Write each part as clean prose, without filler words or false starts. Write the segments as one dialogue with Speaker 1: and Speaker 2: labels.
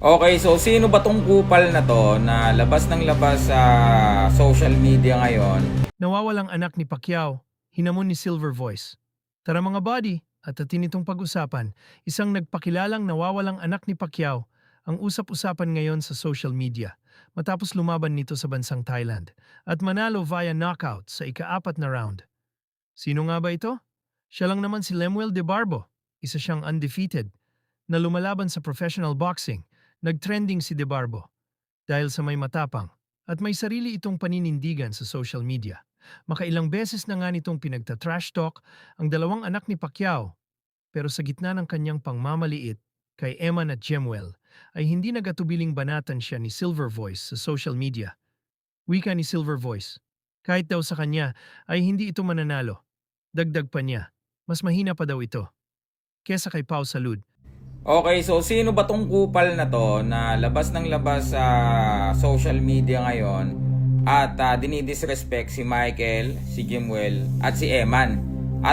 Speaker 1: Okay, so sino ba tong kupal na to na labas ng labas sa social media ngayon?
Speaker 2: Nawawalang anak ni Pacquiao, hinamon ni Silver Voice. Tara mga buddy, at atin itong pag-usapan, isang nagpakilalang nawawalang anak ni Pacquiao ang usap-usapan ngayon sa social media matapos lumaban nito sa bansang Thailand at manalo via knockout sa ika-4 na round. Sino nga ba ito? Siya lang naman si Lemuel De Barbo, isa siyang undefeated na lumalaban sa professional boxing. Nag-trending si De Barbo dahil sa may matapang at may sarili itong paninindigan sa social media. Makailang beses na nga nitong pinagta-trash talk ang dalawang anak ni Pacquiao, pero sa gitna ng kanyang pangmamaliit kay Eman at Jemuel ay hindi nagatubiling banatan siya ni Silver Voice sa social media. Wika ni Silver Voice, kahit daw sa kanya ay hindi ito mananalo. Dagdag pa niya, mas mahina pa daw ito kesa kay Pau Salud.
Speaker 1: Okay, so sino ba tong kupal na to na labas ng labas sa social media ngayon at dinidisrespect si Michael, si Jemuel at si Eman?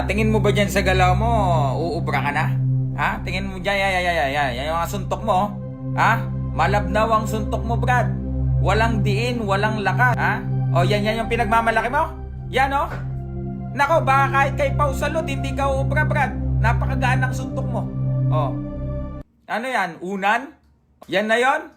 Speaker 1: Tingin mo ba dyan sa galaw mo, uubra ka na? Ha? Tingin mo dyan, yan yung mga suntok mo. Ha? Malabnaw ang suntok mo, Brad. Walang diin, walang lakas. Ha? O yan yung pinagmamalaki mo? Yan o. Nako, baka kahit kay Pau Salud, hindi ka uubra, Brad. Napakagaan ng suntok mo. O. Ano yan? Unan? Yan na yon?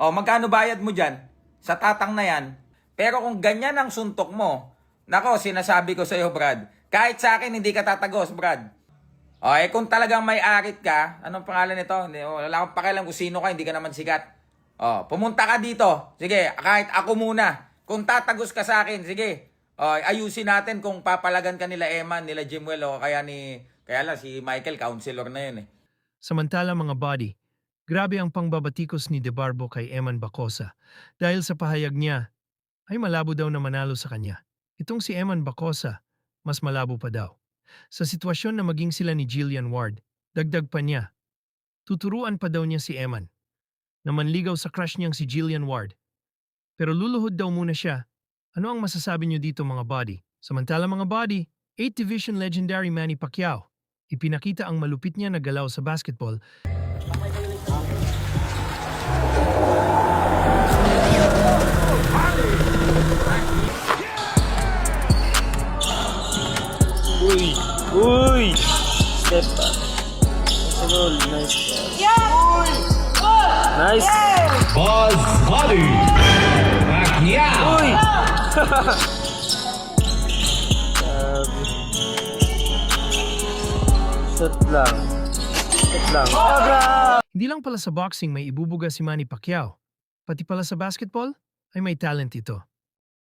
Speaker 1: O, magkano bayad mo dyan? Sa tatang na yan. Pero kung ganyan ang suntok mo, nako, sinasabi ko sa'yo, Brad, kahit sa akin, hindi ka tatagos, Brad. O, kung talagang may arit ka, anong pangalan nito? Wala akong pakialam kung sino ka, hindi ka naman sikat. O, pumunta ka dito. Sige, kahit ako muna. Kung tatagos ka sa akin, sige. O, ayusin natin kung papalagan ka nila Eman, nila Jemuel, o kaya lang si Michael, counselor na yun eh.
Speaker 2: Samantala mga buddy, grabe ang pangbabatikos ni De Barbo kay Eman Bacosa dahil sa pahayag niya ay malabo daw na manalo sa kanya. Itong si Eman Bacosa, mas malabo pa daw. Sa sitwasyon na maging sila ni Jillian Ward, dagdag pa niya, tuturuan pa daw niya si Eman na manligaw sa crush niyang si Jillian Ward. Pero luluhod daw muna siya. Ano ang masasabi niyo dito mga buddy? Samantala mga buddy, 8th Division legendary Manny Pacquiao, ipinakita ang malupit niya na galaw sa basketball.
Speaker 3: Uy! Step back. Nice goal. Nice ball. Nice.
Speaker 4: Buzz Buddy Pacquiao.
Speaker 3: Uy! Shot lang. Shot lang.
Speaker 2: Hindi lang pala sa boxing may ibubuga si Manny Pacquiao, pati pala sa basketball ay may talent ito.